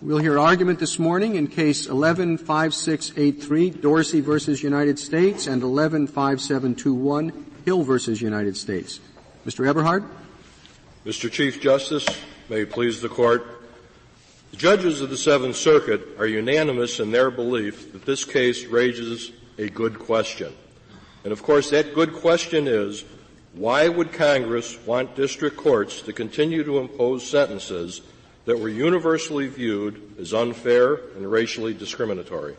We'll hear argument this morning in Case 11-5683, Dorsey versus United States, and 11-5721, Hill versus United States. Mr. Eberhard? Mr. Chief Justice, may it please the Court, the judges of the Seventh Circuit are unanimous in their belief that this case raises a good question. And of course, that good question is, why would Congress want district courts to continue to impose sentences that were universally viewed as unfair and racially discriminatory?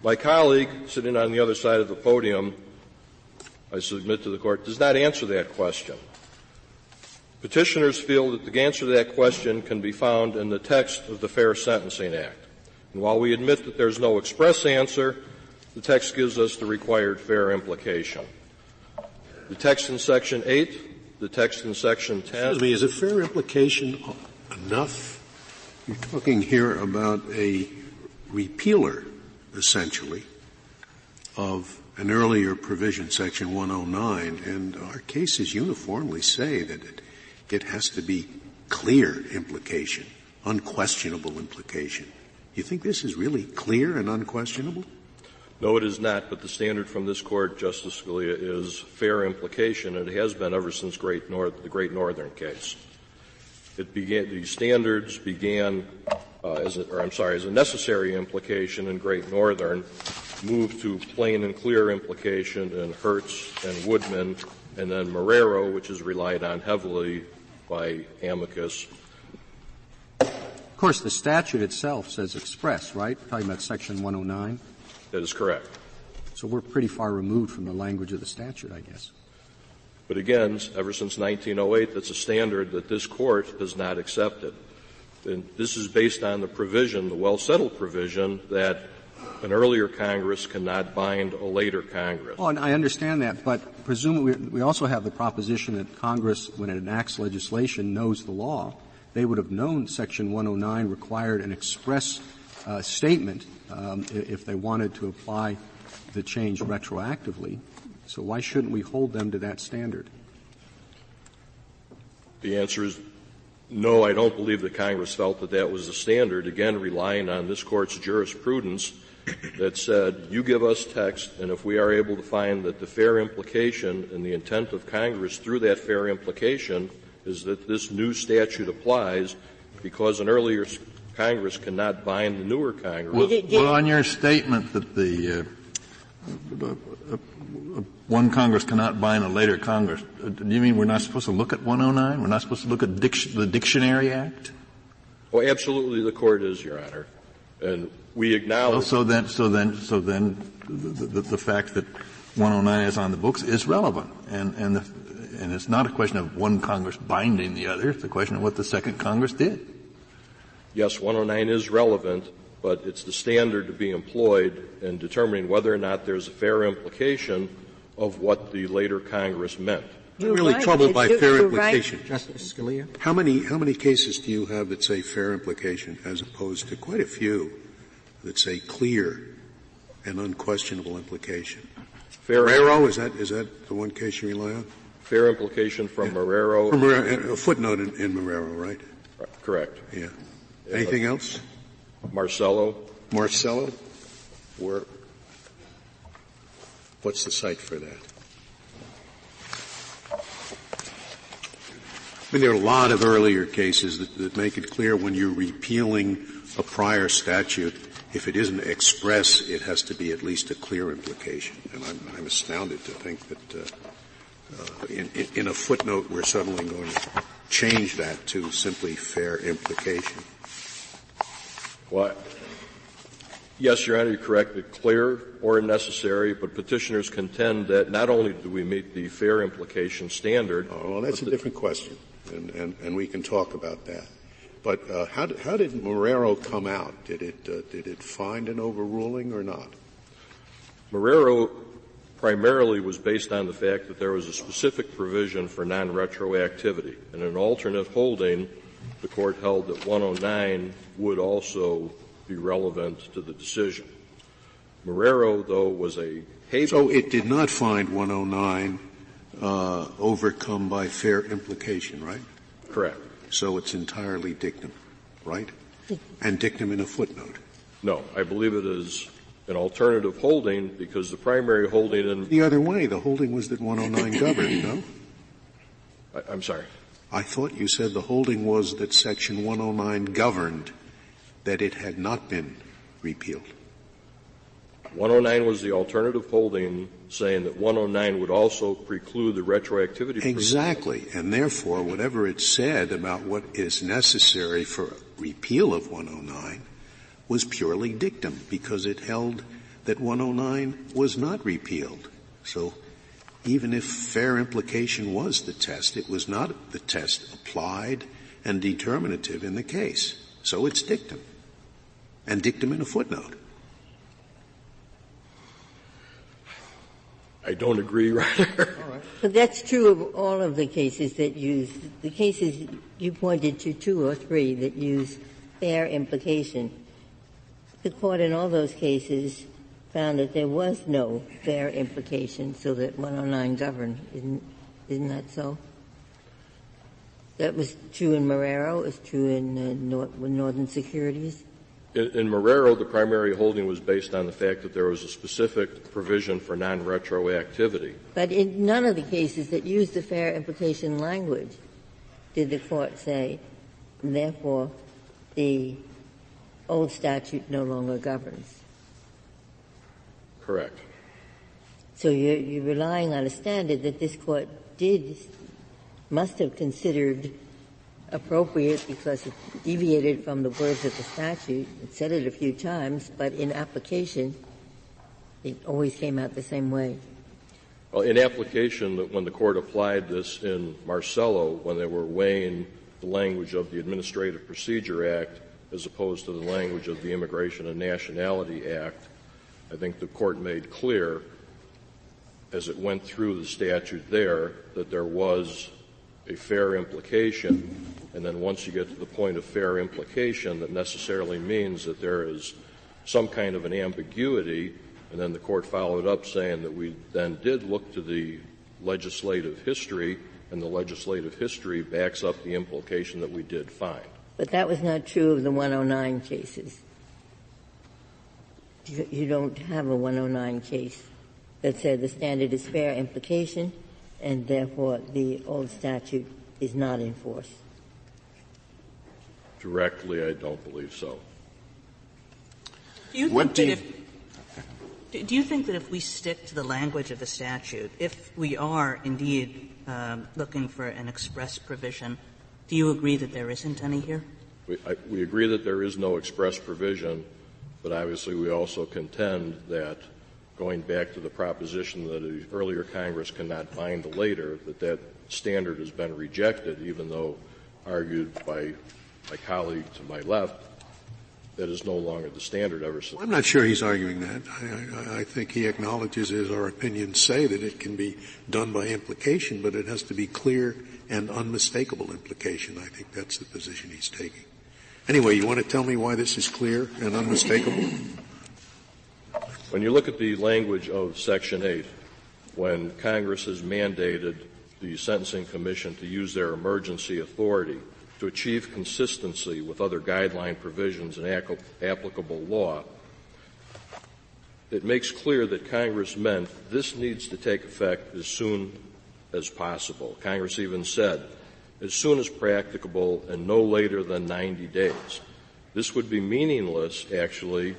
My colleague, sitting on the other side of the podium, I submit to the Court, does not answer that question. Petitioners feel that the answer to that question can be found in the text of the Fair Sentencing Act. And while we admit that there's no express answer, the text gives us the required fair implication. The text in Section 8, the text in Section 10. Excuse me, is a fair implication enough? You're talking here about a repealer, essentially, of an earlier provision, Section 109, and our cases uniformly say that it has to be clear implication, unquestionable implication. You think this is really clear and unquestionable? No, it is not, but the standard from this Court, Justice Scalia, is fair implication, and it has been ever since the Great Northern case. The standards began as a necessary implication in Great Northern, moved to plain and clear implication in Hertz and Woodman, and then Marrero, which is relied on heavily by amicus. Of course, the statute itself says express, right? We're talking about Section 109. That is correct. So we're pretty far removed from the language of the statute, I guess. But again, ever since 1908, that's a standard that this Court has not accepted. And this is based on the provision, the well-settled provision, that an earlier Congress cannot bind a later Congress. Oh, and I understand that, but presumably we also have the proposition that Congress, when it enacts legislation, knows the law. They would have known Section 109 required an express statement if they wanted to apply the change retroactively. So why shouldn't we hold them to that standard? The answer is no, I don't believe that Congress felt that that was the standard, again relying on this Court's jurisprudence that said, you give us text, and if we are able to find that the fair implication and the intent of Congress through that fair implication is that this new statute applies because an earlier Congress cannot bind the newer Congress. Well, on your statement that the one Congress cannot bind a later Congress, do you mean we're not supposed to look at 109? We're not supposed to look at the Dictionary Act? Oh, absolutely, the Court is, Your Honor, and we acknowledge. So then, the fact that 109 is on the books is relevant, and it's not a question of one Congress binding the other. It's a question of what the second Congress did. Yes, 109 is relevant, but it's the standard to be employed in determining whether or not there's a fair implication of what the later Congress meant. I'm really troubled by fair implication. Right. Justice Scalia? How many cases do you have that say fair implication as opposed to quite a few that say clear and unquestionable implication? Marrero, is that the one case you rely on? Fair implication from Marrero. From Marrero, a footnote in Marrero, right? Correct. Yeah. Anything else? Marcello. What's the cite for that? I mean, there are a lot of earlier cases that make it clear when you're repealing a prior statute, if it isn't express, it has to be at least a clear implication. And I'm astounded to think that in a footnote we're suddenly going to change that to simply fair implication. Well, yes, Your Honor, you're correct. It's clear or necessary, but petitioners contend that not only do we meet the fair implication standard. Oh, well, that's a different question, and we can talk about that. But how did Marrero come out? Did it find an overruling or not? Marrero primarily was based on the fact that there was a specific provision for non-retroactivity, and an alternate holding, the Court held that 109 would also be relevant to the decision. Marrero, though, was a habeas. So it did not find 109 overcome by fair implication, right? Correct. So it's entirely dictum, right? and dictum in a footnote. No, I believe it is an alternative holding because the primary holding in the other way, the holding was that 109 governed, no? I'm sorry. I thought you said the holding was that Section 109 governed, that it had not been repealed. 109 was the alternative holding saying that 109 would also preclude the retroactivity. Exactly. And therefore, whatever it said about what is necessary for repeal of 109 was purely dictum because it held that 109 was not repealed. So even if fair implication was the test, it was not the test applied and determinative in the case. So it's dictum. And dictum in a footnote. I don't agree right there. All right. But that's true of all of the cases that use — the cases you pointed to 2 or 3 that use fair implication. The court in all those cases found that there was no fair implication, so that 109 governed. Isn't that so? That was true in Marrero. It was true in Northern Securities. In Marrero, the primary holding was based on the fact that there was a specific provision for non-retroactivity. But in none of the cases that used the fair implication language did the court say, and therefore, the old statute no longer governs. Correct. So you're relying on a standard that this court must have considered appropriate because it deviated from the words of the statute. It said it a few times, but in application, it always came out the same way. Well, in application, when the court applied this in Marcello, when they were weighing the language of the Administrative Procedure Act as opposed to the language of the Immigration and Nationality Act, I think the court made clear, as it went through the statute there, that there was a fair implication, and then once you get to the point of fair implication, that necessarily means that there is some kind of an ambiguity, and then the court followed up saying that we then did look to the legislative history, and the legislative history backs up the implication that we did find. But that was not true of the 109 cases. You don't have a 109 case that said the standard is fair implication, and therefore the old statute is not enforced. Directly, I don't believe so. Do you think that if we stick to the language of the statute, if we are indeed looking for an express provision, do you agree that there isn't any here? We agree that there is no express provision, but obviously we also contend that going back to the proposition that an earlier Congress cannot bind the later, that standard has been rejected, even though argued by my colleague to my left, that is no longer the standard ever since. I'm not sure he's arguing that. I think he acknowledges, as our opinions say, that it can be done by implication, but it has to be clear and unmistakable implication. I think that's the position he's taking. Anyway, you want to tell me why this is clear and unmistakable? When you look at the language of Section 8, when Congress has mandated the Sentencing Commission to use their emergency authority to achieve consistency with other guideline provisions and applicable law, it makes clear that Congress meant this needs to take effect as soon as possible. Congress even said, as soon as practicable and no later than 90 days. This would be meaningless, actually,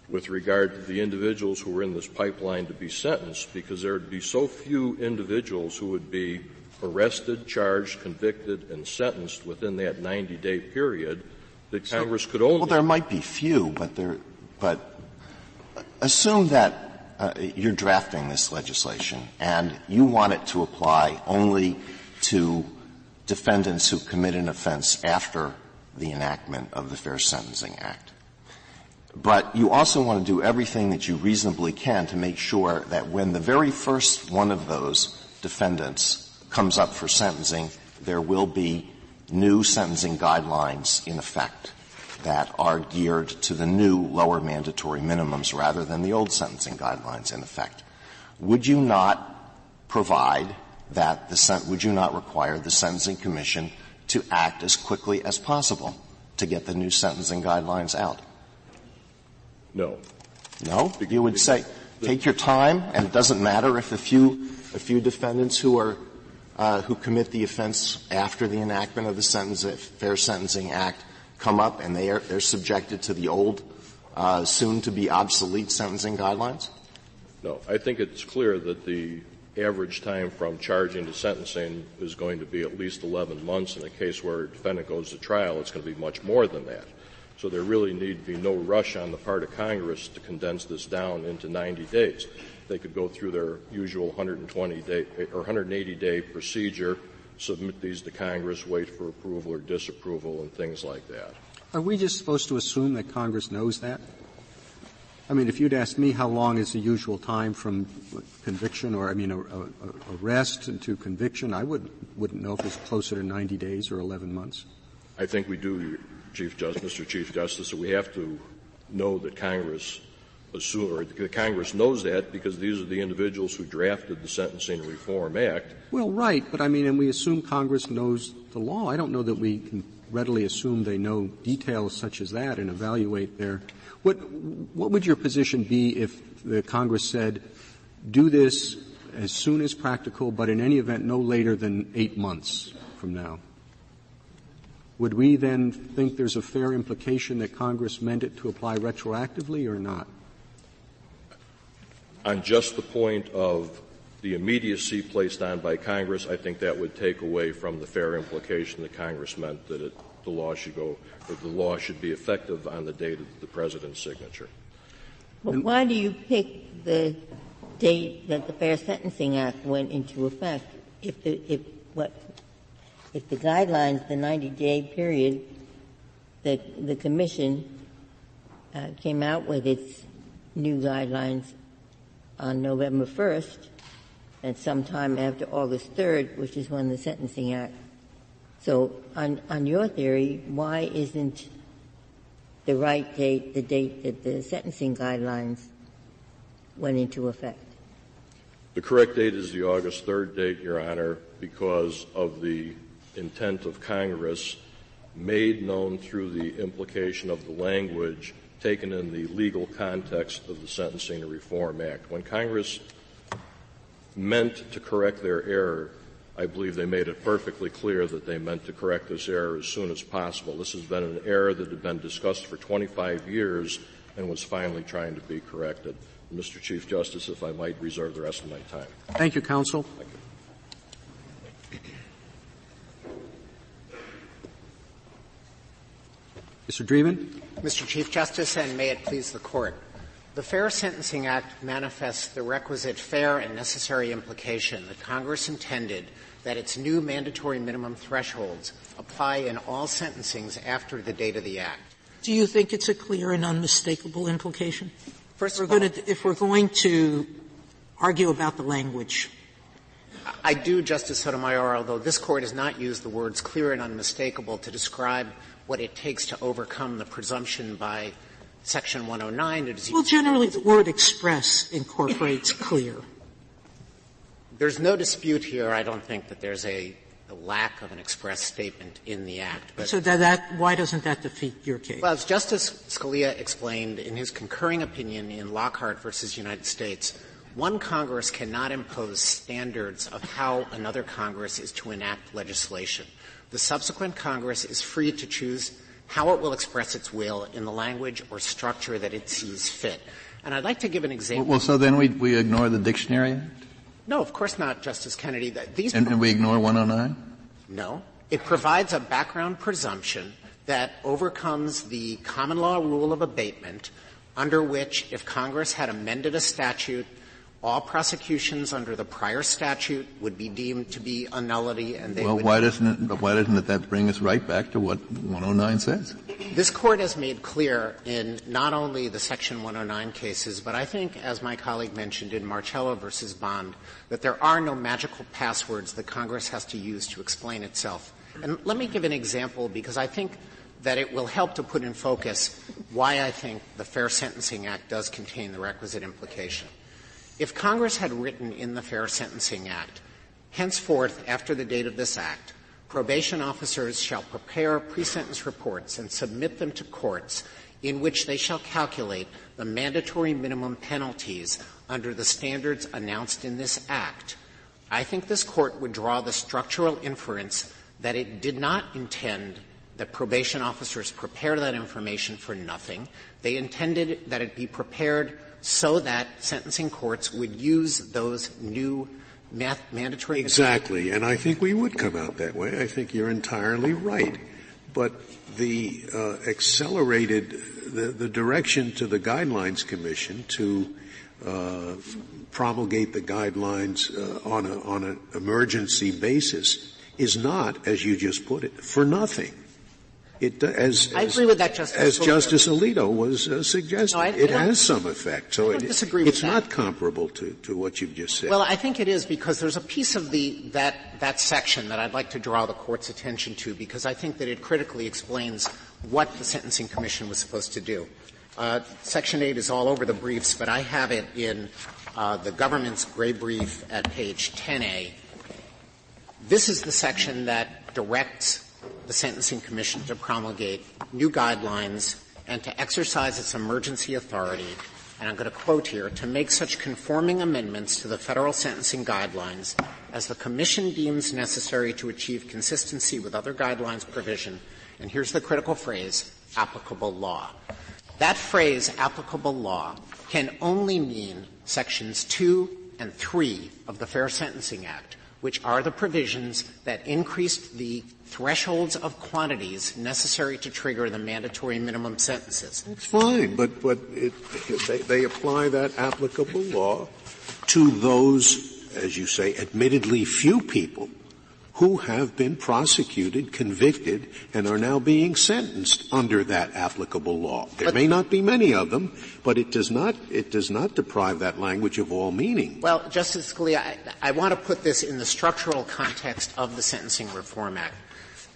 with regard to the individuals who were in this pipeline to be sentenced, because there would be so few individuals who would be arrested, charged, convicted, and sentenced within that 90-day period that Congress could only. Well, there might be few, but assume that you're drafting this legislation and you want it to apply only to defendants who commit an offense after the enactment of the Fair Sentencing Act. But you also want to do everything that you reasonably can to make sure that when the very first one of those defendants comes up for sentencing, there will be new sentencing guidelines in effect that are geared to the new lower mandatory minimums rather than the old sentencing guidelines in effect. Would you not provide that would you not require the Sentencing Commission to act as quickly as possible to get the new sentencing guidelines out? No. No? You would say, take your time, and it doesn't matter if a few defendants who commit the offense after the enactment of the Fair Sentencing Act come up and they're subjected to the old, soon-to-be obsolete sentencing guidelines? No. I think it's clear that the average time from charging to sentencing is going to be at least 11 months. In a case where a defendant goes to trial, it's going to be much more than that. So there really need to be no rush on the part of Congress to condense this down into 90 days. They could go through their usual 120-day or 180-day procedure, submit these to Congress, wait for approval or disapproval, and things like that. Are we just supposed to assume that Congress knows that? I mean, if you'd asked me how long is the usual time from conviction or, arrest to conviction, I wouldn't know if it's closer to 90 days or 11 months. I think we do, Mr. Chief Justice, that we have to know that Congress Congress knows that because these are the individuals who drafted the Sentencing Reform Act. Well, right, but and we assume Congress knows the law. I don't know that we can readily assume they know details such as that and evaluate their. What would your position be if the Congress said, do this as soon as practical, but in any event no later than 8 months from now? Would we then think there's a fair implication that Congress meant it to apply retroactively or not? On just the point of the immediacy placed on by Congress, I think that would take away from the fair implication that Congress meant that the law should be effective on the date of the President's signature. But why do you pick the date that the Fair Sentencing Act went into effect? If the guidelines, the 90-day period, the Commission came out with its new guidelines on November 1st, and sometime after August 3rd, which is when the Sentencing Act. So on your theory, why isn't the right date the date that the sentencing guidelines went into effect? The correct date is the August 3rd date, Your Honor, because of the intent of Congress made known through the implication of the language taken in the legal context of the Sentencing Reform Act. When Congress meant to correct their error, I believe they made it perfectly clear that they meant to correct this error as soon as possible. This has been an error that had been discussed for 25 years and was finally trying to be corrected. Mr. Chief Justice, if I might reserve the rest of my time. Thank you, counsel. Thank you. Mr. Dreeben. Mr. Chief Justice, and may it please the Court. The Fair Sentencing Act manifests the requisite fair and necessary implication that Congress intended that its new mandatory minimum thresholds apply in all sentencings after the date of the Act. Do you think it's a clear and unmistakable implication? First of all, if we're going to argue about the language. I do, Justice Sotomayor, although this Court has not used the words clear and unmistakable to describe what it takes to overcome the presumption by Section 109. Well, generally the word express incorporates clear. There's no dispute here, I don't think, that there's a lack of an express statement in the Act. But so why doesn't that defeat your case? Well, as Justice Scalia explained in his concurring opinion in Lockhart versus United States, one Congress cannot impose standards of how another Congress is to enact legislation. The subsequent Congress is free to choose how it will express its will in the language or structure that it sees fit. And I'd like to give an example. Well, so then we ignore the Dictionary Act? No, of course not, Justice Kennedy. And we ignore 109? No. It provides a background presumption that overcomes the common law rule of abatement, under which if Congress had amended a statute, all prosecutions under the prior statute would be deemed to be a nullity, and they would. Why doesn't that bring us right back to what 109 says? This Court has made clear in not only the Section 109 cases, but I think, as my colleague mentioned in Marcello versus Bond, that there are no magical passwords that Congress has to use to explain itself. And let me give an example, because I think that it will help to put in focus why I think the Fair Sentencing Act does contain the requisite implication. If Congress had written in the Fair Sentencing Act, henceforth, after the date of this Act, probation officers shall prepare pre-sentence reports and submit them to courts in which they shall calculate the mandatory minimum penalties under the standards announced in this Act, I think this Court would draw the structural inference that it did not intend that probation officers prepare that information for nothing. They intended that it be prepared so that sentencing courts would use those new mandatory. Exactly, and I think we would come out that way. I think you're entirely right. But the accelerated the direction to the Guidelines Commission to promulgate the guidelines on an emergency basis is not, as you just put it, for nothing. I agree with that, Justice. As Justice Alito was suggesting, it has some effect. So it's not comparable to what you've just said. Well, I think it is, because there's a piece of that section that I'd like to draw the Court's attention to, because I think that it critically explains what the Sentencing Commission was supposed to do. Section 8 is all over the briefs, but I have it in the government's gray brief at page 10A. This is the section that directs the Sentencing Commission to promulgate new guidelines and to exercise its emergency authority, and I'm going to quote here, to make such conforming amendments to the federal sentencing guidelines as the Commission deems necessary to achieve consistency with other guidelines provision, and here's the critical phrase, applicable law. That phrase, applicable law, can only mean sections 2 and 3 of the Fair Sentencing Act, which are the provisions that increased the thresholds of quantities necessary to trigger the mandatory minimum sentences. That's fine, but they apply that applicable law to those, as you say, admittedly few people who have been prosecuted, convicted, and are now being sentenced under that applicable law. There may not be many of them, but it does not deprive that language of all meaning. Well, Justice Scalia, I want to put this in the structural context of the Sentencing Reform Act.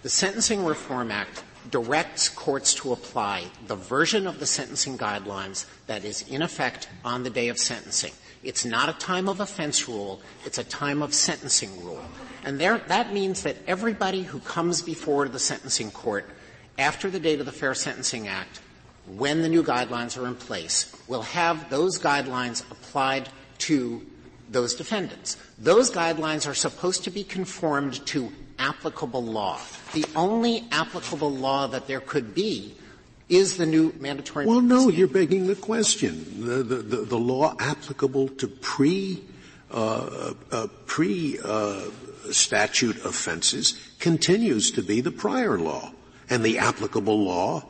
The Sentencing Reform Act directs courts to apply the version of the sentencing guidelines that is in effect on the day of sentencing. It's not a time of offense rule. It's a time of sentencing rule. And that means that everybody who comes before the sentencing court after the date of the Fair Sentencing Act, when the new guidelines are in place, will have those guidelines applied to those defendants. Those guidelines are supposed to be conformed to applicable law. The only applicable law that there could be is the new mandatory. Well, no, you're begging the question. The law applicable to statute offenses continues to be the prior law, and the applicable law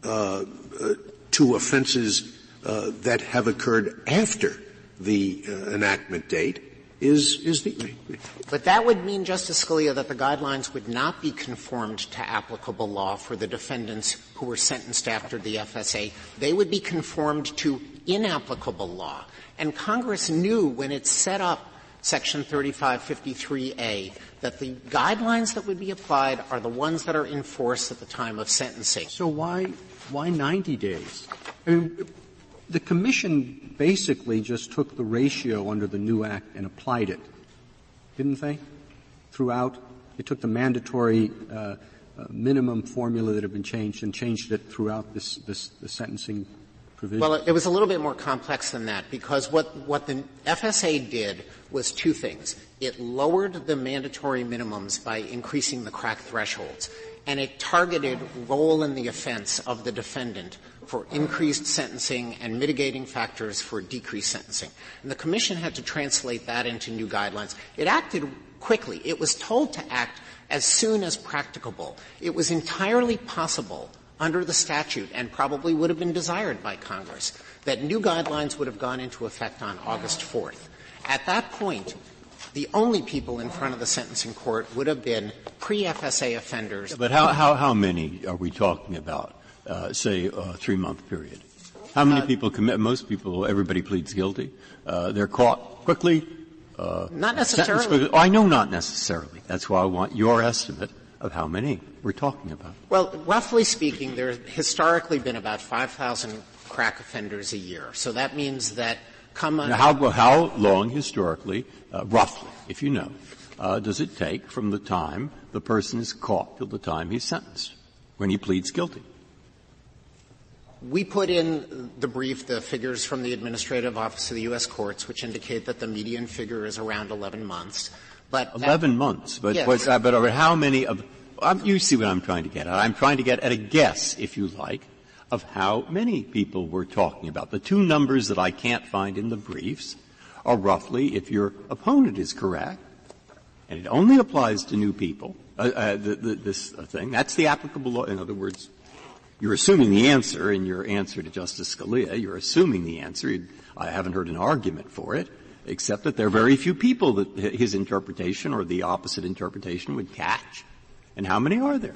to offenses that have occurred after the enactment date is the. But that would mean, Justice Scalia, that the guidelines would not be conformed to applicable law for the defendants who were sentenced after the FSA. They would be conformed to inapplicable law. And Congress knew when it set up Section 3553A that the guidelines that would be applied are the ones that are in force at the time of sentencing. So why 90 days? I mean, the Commission basically just took the ratio under the new Act and applied it, didn't they? Throughout. They took the mandatory minimum formula that had been changed and changed it throughout the sentencing provision. Well, it was a little bit more complex than that, because what the FSA did was two things. It lowered the mandatory minimums by increasing the crack thresholds, and it targeted role in the offense of the defendant for increased sentencing and mitigating factors for decreased sentencing. And the Commission had to translate that into new guidelines. It acted quickly. It was told to act as soon as practicable. It was entirely possible under the statute, and probably would have been desired by Congress, that new guidelines would have gone into effect on August 4th. At that point, the only people in front of the sentencing court would have been pre-FSA offenders. But how many are we talking about? Say, a 3-month period. How many people commit? Most people, everybody pleads guilty. They're caught quickly. Not necessarily. I know not necessarily. That's why I want your estimate of how many we're talking about. Well, roughly speaking, there has historically been about 5,000 crack offenders a year. So that means that Now, how long historically, roughly, if you know? does it take from the time the person is caught till the time he's sentenced, when he pleads guilty? We put in the brief the figures from the Administrative Office of the U.S. Courts, which indicate that the median figure is around 11 months. But 11 months. But, yes. but how many of you see what I'm trying to get at. I'm trying to get at a guess, if you like, of how many people we're talking about. The two numbers that I can't find in the briefs are roughly, if your opponent is correct, and it only applies to new people, this thing, that's the applicable law. In other words, you're assuming the answer in your answer to Justice Scalia. You're assuming the answer. I haven't heard an argument for it, except that there are very few people that his interpretation or the opposite interpretation would catch. And how many are there?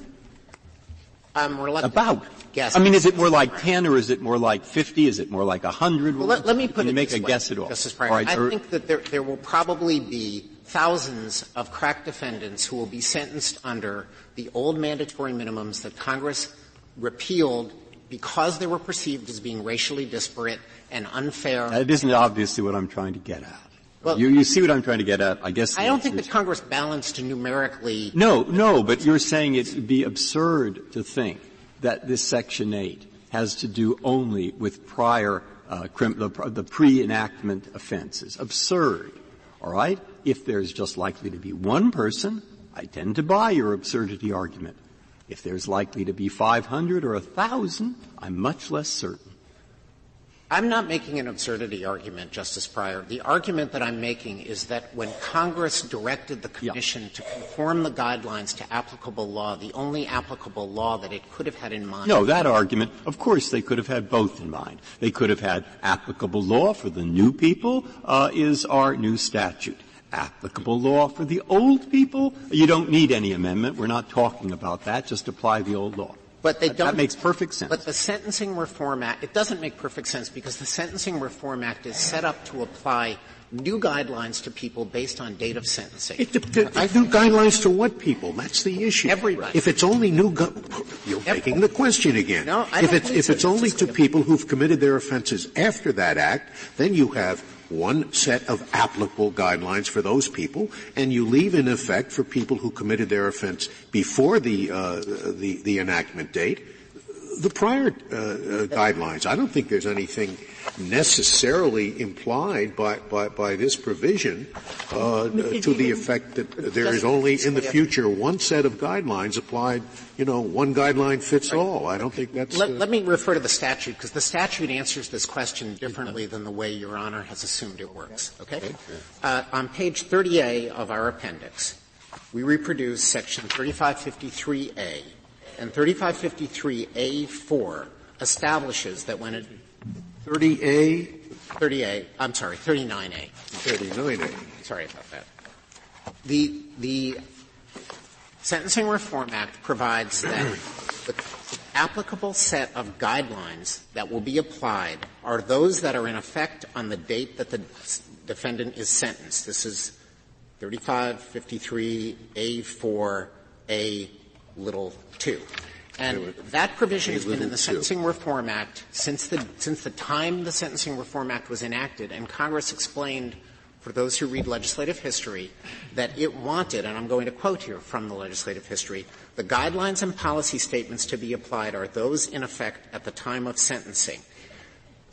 I'm reluctant. About. Guess. I mean, is it more like 10 or is it more like 50? Is it more like 100? Well, let me put Can it you make this a way, guess at all? Justice Breyer. All right, I think that there will probably be thousands of crack defendants who will be sentenced under the old mandatory minimums that Congress repealed because they were perceived as being racially disparate and unfair. That isn't obviously what I'm trying to get at. Well, you see what I'm trying to get at, I guess. I don't think that Congress balanced numerically. No, but you're saying it would be absurd to think that this Section 8 has to do only with prior the pre-enactment offenses. Absurd. All right? If there's just likely to be one person, I tend to buy your absurdity argument. If there's likely to be 500 or 1,000, I'm much less certain. I'm not making an absurdity argument, Justice Breyer. The argument that I'm making is that when Congress directed the Commission to conform the guidelines to applicable law, the only applicable law that it could have had in mind. No, that argument, of course, they could have had both in mind. They could have had applicable law for the new people is our new statute. Applicable law for the old people, you don't need any amendment. We're not talking about that. Just apply the old law. But they don't. That makes perfect sense. But the Sentencing Reform Act, it doesn't make perfect sense because the Sentencing Reform Act is set up to apply new guidelines to people based on date of sentencing. New guidelines to what people? That's the issue. Everybody. If it's only you're making the question again. No, I if don't it's think if so. it's only to people who've committed their offenses after that act, then you have one set of applicable guidelines for those people, and you leave in effect for people who committed their offense before the enactment date the prior guidelines. I don't think there's anything necessarily implied by this provision to the effect that there is only in the future one set of guidelines applied. One guideline fits all. I don't think that's. Let me refer to the statute because the statute answers this question differently than the way Your Honor has assumed it works. Okay. On page 30A of our appendix, we reproduce section 3553A. And 3553A4 establishes that when 39A. Sorry about that. The Sentencing Reform Act provides that the applicable set of guidelines that will be applied are those that are in effect on the date that the defendant is sentenced. This is 3553A4A little 2. And that provision has been in the Sentencing Reform Act since the time the Sentencing Reform Act was enacted, and Congress explained, for those who read legislative history, that it wanted, and I'm going to quote here from the legislative history, the guidelines and policy statements to be applied are those in effect at the time of sentencing.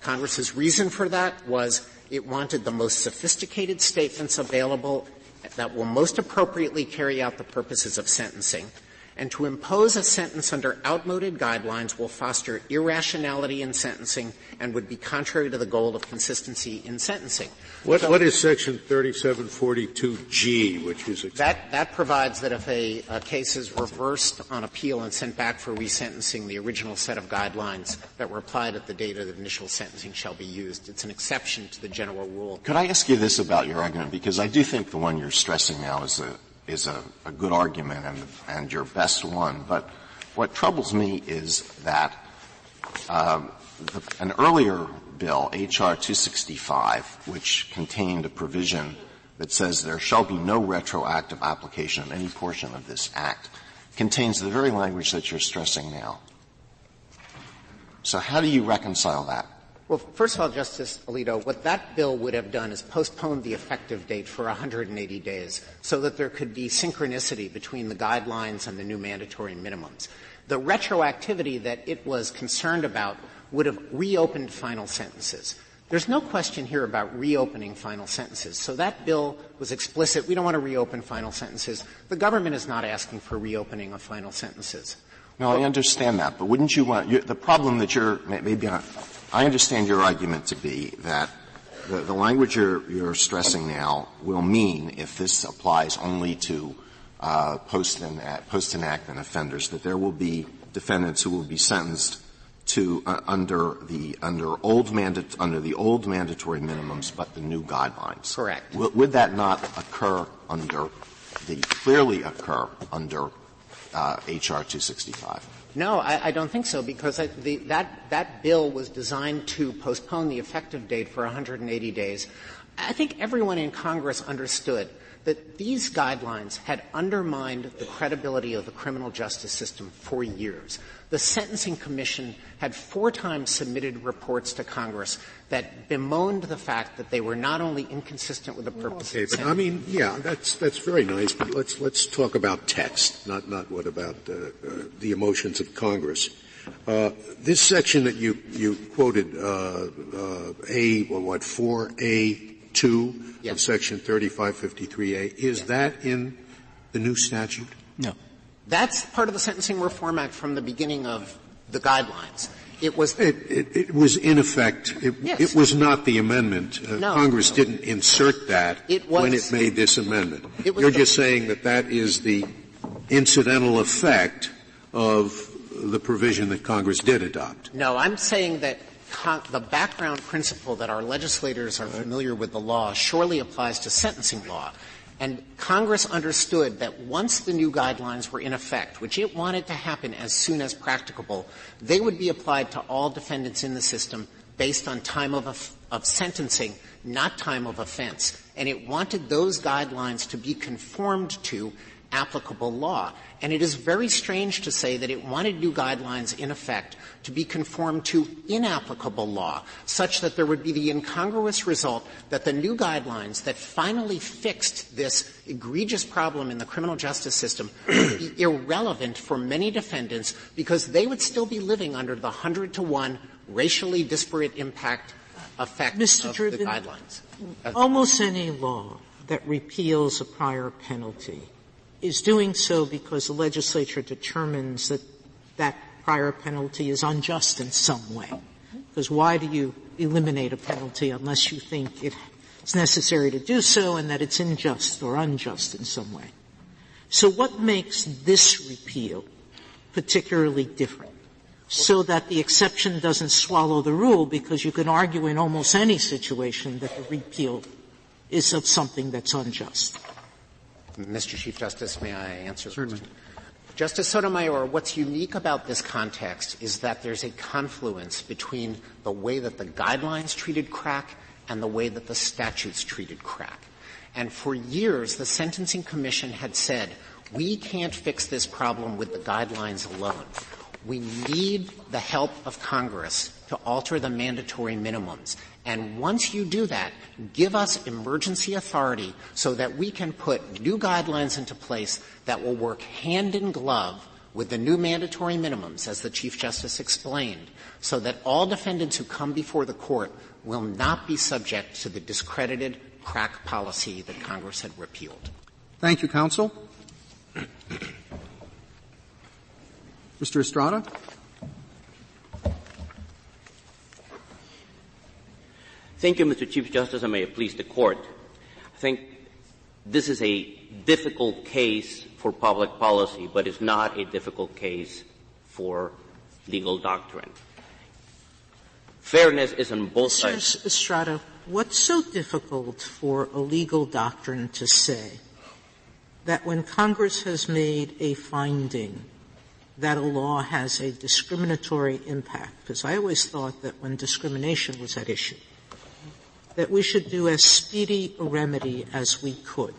Congress's reason for that was it wanted the most sophisticated statements available that will most appropriately carry out the purposes of sentencing. And to impose a sentence under outmoded guidelines will foster irrationality in sentencing and would be contrary to the goal of consistency in sentencing. What is Section 3742G, which is that provides that if a case is reversed on appeal and sent back for resentencing, the original set of guidelines that were applied at the date of the initial sentencing shall be used. It's an exception to the general rule. Could I ask you this about your argument? Because I do think the one you're stressing now is a good argument and your best one. But what troubles me is that an earlier bill, H.R. 265, which contained a provision that says there shall be no retroactive application of any portion of this Act, contains the very language that you're stressing now. So how do you reconcile that? Well, first of all, Justice Alito, what that bill would have done is postponed the effective date for 180 days so that there could be synchronicity between the guidelines and the new mandatory minimums. The retroactivity that it was concerned about would have reopened final sentences. There's no question here about reopening final sentences. So that bill was explicit. We don't want to reopen final sentences. The government is not asking for reopening of final sentences. No, I understand that, but wouldn't you want the problem that you're maybe I understand your argument to be that the language you're stressing now will mean, if this applies only to post-enactment offenders, that there will be defendants who will be sentenced to under the old mandatory minimums, but the new guidelines. Correct. Would that not clearly occur under H.R. 265? No, I don't think so, because that bill was designed to postpone the effective date for 180 days. I think everyone in Congress understood that these guidelines had undermined the credibility of the criminal justice system for years. The Sentencing Commission had 4 times submitted reports to Congress that bemoaned the fact that they were not only inconsistent with the purpose of the sentence. That's very nice, but let's talk about text, not what about the emotions of Congress. This section that you quoted, 4A2 yes. of Section 3553A, is that in the new statute? No. That's part of the Sentencing Reform Act from the beginning of the guidelines. It was in effect. Yes. It was not the amendment. No. Congress didn't insert that when it made this amendment. You're just saying that is the incidental effect of the provision that Congress did adopt. No, I'm saying that the background principle that our legislators are familiar with the law surely applies to sentencing law. And Congress understood that once the new guidelines were in effect, which it wanted to happen as soon as practicable, they would be applied to all defendants in the system based on time of sentencing, not time of offense. And it wanted those guidelines to be conformed to applicable law. And it is very strange to say that it wanted new guidelines in effect to be conformed to inapplicable law, such that there would be the incongruous result that the new guidelines that finally fixed this egregious problem in the criminal justice system would be irrelevant for many defendants because they would still be living under the 100-to-1 racially disparate effect Mr. of Driven, the guidelines. Almost any law that repeals a prior penalty is doing so because the legislature determines that that prior penalty is unjust in some way. Because why do you eliminate a penalty unless you think it's necessary to do so and that it's unjust or unjust in some way? So what makes this repeal particularly different? So that the exception doesn't swallow the rule, because you can argue in almost any situation that the repeal is of something that's unjust. Mr. Chief Justice, may I answer? Certainly. Justice Sotomayor, what's unique about this context is that there's a confluence between the way that the guidelines treated crack and the way that the statutes treated crack. And for years, the Sentencing Commission had said, we can't fix this problem with the guidelines alone. We need the help of Congress to alter the mandatory minimums. And once you do that, give us emergency authority so that we can put new guidelines into place that will work hand in glove with the new mandatory minimums, as the Chief Justice explained, so that all defendants who come before the court will not be subject to the discredited crack policy that Congress had repealed. Thank you, counsel. Mr. Estrada? Thank you, Mr. Chief Justice, and may it please the Court. I think this is a difficult case for public policy, but it's not a difficult case for legal doctrine. Fairness is on both sides. Mr. Estrada, what's so difficult for a legal doctrine to say that when Congress has made a finding that a law has a discriminatory impact, because I always thought that when discrimination was at issue, that we should do as speedy a remedy as we could,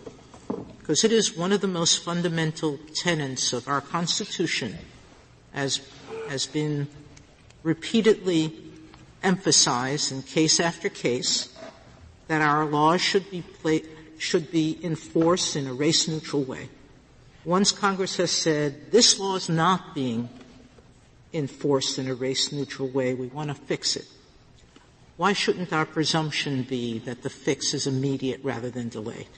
because it is one of the most fundamental tenets of our Constitution, as has been repeatedly emphasized in case after case that our laws should be enforced in a race-neutral way. Once Congress has said this law is not being enforced in a race-neutral way, we want to fix it. Why shouldn't our presumption be that the fix is immediate rather than delayed?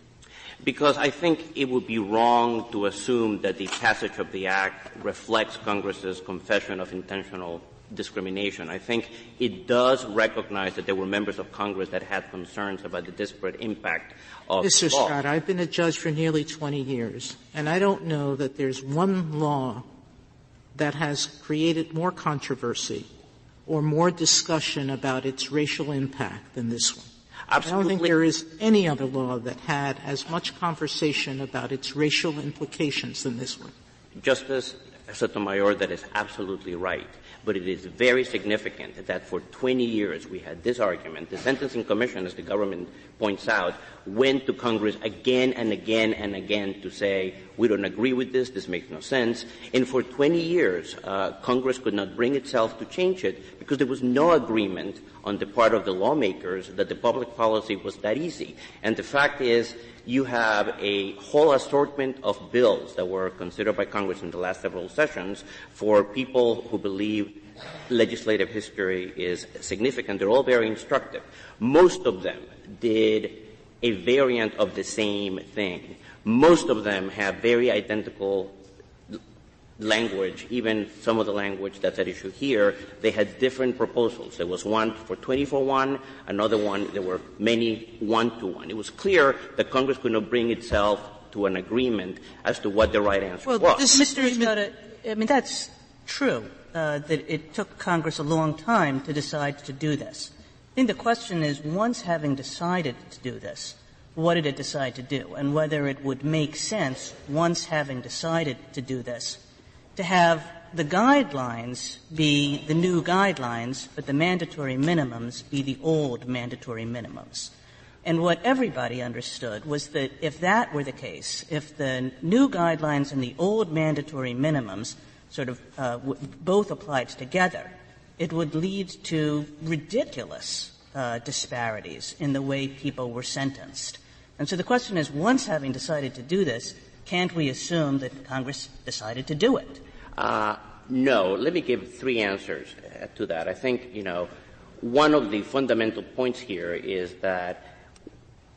Because I think it would be wrong to assume that the passage of the Act reflects Congress's confession of intentional discrimination. I think it does recognize that there were members of Congress that had concerns about the disparate impact of Mr. law. Scott, I've been a judge for nearly 20 years, and I don't know that there's one law that has created more controversy or more discussion about its racial impact than this one. Absolutely. I don't think there is any other law that had as much conversation about its racial implications than this one. Justice Sotomayor, that is absolutely right. But it is very significant that for 20 years we had this argument. The Sentencing Commission, as the government points out, went to Congress again and again and again to say, we don't agree with this makes no sense. And for 20 years, Congress could not bring itself to change it because there was no agreement on the part of the lawmakers that the public policy was that easy. And the fact is, you have a whole assortment of bills that were considered by Congress in the last several sessions for people who believe legislative history is significant. They're all very instructive. Most of them did a variant of the same thing. Most of them have very identical language, even some of the language that's at issue here. They had different proposals. There was one for 20-for-1, another one, there were many 1-to-1. It was clear that Congress could not bring itself to an agreement as to what the right answer was. Mr. Scott, I mean, that's true, that it took Congress a long time to decide to do this. I think the question is, once having decided to do this, what did it decide to do? And whether it would make sense, once having decided to do this, to have the guidelines be the new guidelines, but the mandatory minimums be the old mandatory minimums. And what everybody understood was that if that were the case, if the new guidelines and the old mandatory minimums sort of both applied together, it would lead to ridiculous disparities in the way people were sentenced. And so the question is, once having decided to do this, can't we assume that Congress decided to do it? No. Let me give three answers to that. I think, one of the fundamental points here is that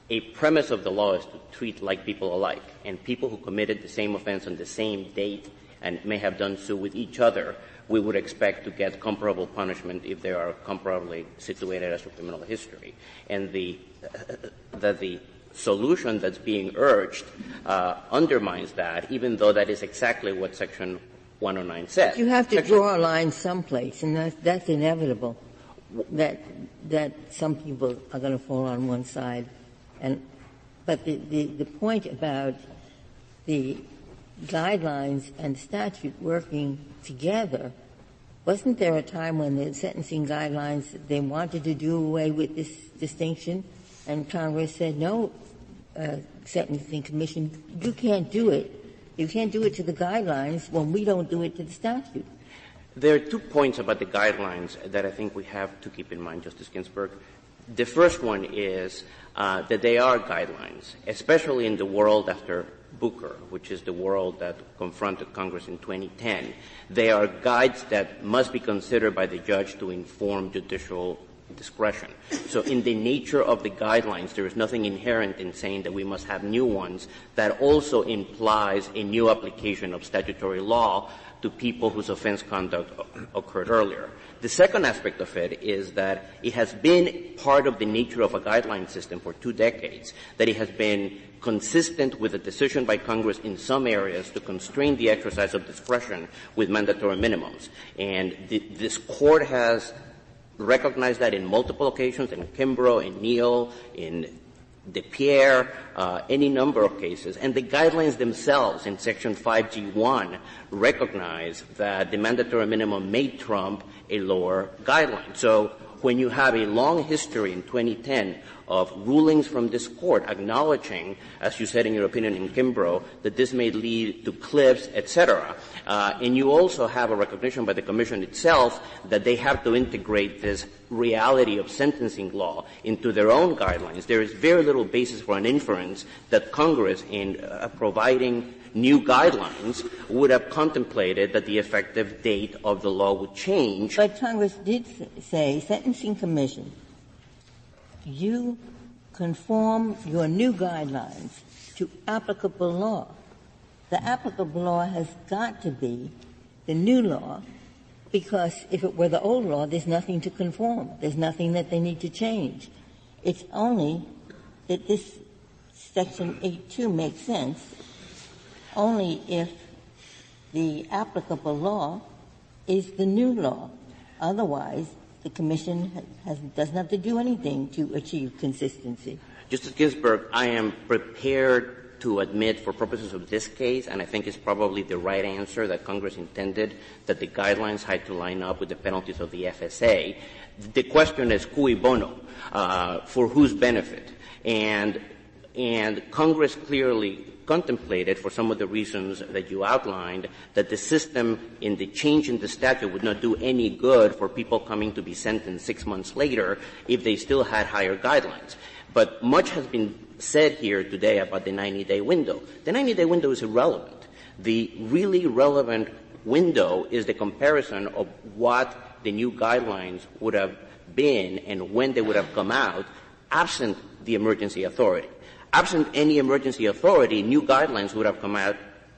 a premise of the law is to treat like people alike. And people who committed the same offense on the same date and may have done so with each other, we would expect to get comparable punishment if they are comparably situated as for criminal history. And the solution that's being urged undermines that, even though that is exactly what Section 109 says. You have to draw a line someplace, and that's inevitable, that some people are going to fall on one side. But the point about the guidelines and statute working together, wasn't there a time when the sentencing guidelines, they wanted to do away with this distinction, and Congress said, no, Sentencing Commission, you can't do it. You can't do it to the guidelines when we don't do it to the statute. There are 2 points about the guidelines that I think we have to keep in mind, Justice Ginsburg. The first one is that they are guidelines, especially in the world after Booker, which is the world that confronted Congress in 2010. They are guides that must be considered by the judge to inform judicial discretion. So in the nature of the guidelines, there is nothing inherent in saying that we must have new ones. That also implies a new application of statutory law to people whose offense conduct occurred earlier. The second aspect of it is that it has been part of the nature of a guideline system for 2 decades, that it has been consistent with a decision by Congress in some areas to constrain the exercise of discretion with mandatory minimums. And this Court has recognized that in multiple occasions, in Kimbrough, in Neal, in DePierre, any number of cases. And the guidelines themselves in Section 5G1 recognize that the mandatory minimum may trump a lower guideline. So when you have a long history in 2010 of rulings from this court acknowledging, as you said in your opinion in Kimbrough, that this may lead to cliffs, etc., and you also have a recognition by the Commission itself that they have to integrate this reality of sentencing law into their own guidelines, there is very little basis for an inference that Congress, in providing new guidelines, would have contemplated that the effective date of the law would change. But Congress did say, Sentencing Commission, you conform your new guidelines to applicable law. The applicable law has got to be the new law, because if it were the old law, there's nothing to conform. There's nothing that they need to change. It's only that this Section 8.2 makes sense only if the applicable law is the new law. Otherwise, the Commission doesn't have to do anything to achieve consistency. Justice Ginsburg, I am prepared to admit for purposes of this case, and I think it's probably the right answer, that Congress intended that the guidelines had to line up with the penalties of the FSA. The question is cui bono, for whose benefit? And Congress clearly contemplated, for some of the reasons that you outlined, that the system in the change in the statute would not do any good for people coming to be sentenced 6 months later if they still had higher guidelines. But much has been said here today about the 90-day window. The 90-day window is irrelevant. The really relevant window is the comparison of what the new guidelines would have been and when they would have come out, absent the emergency authority. Absent any emergency authority, new guidelines would have come out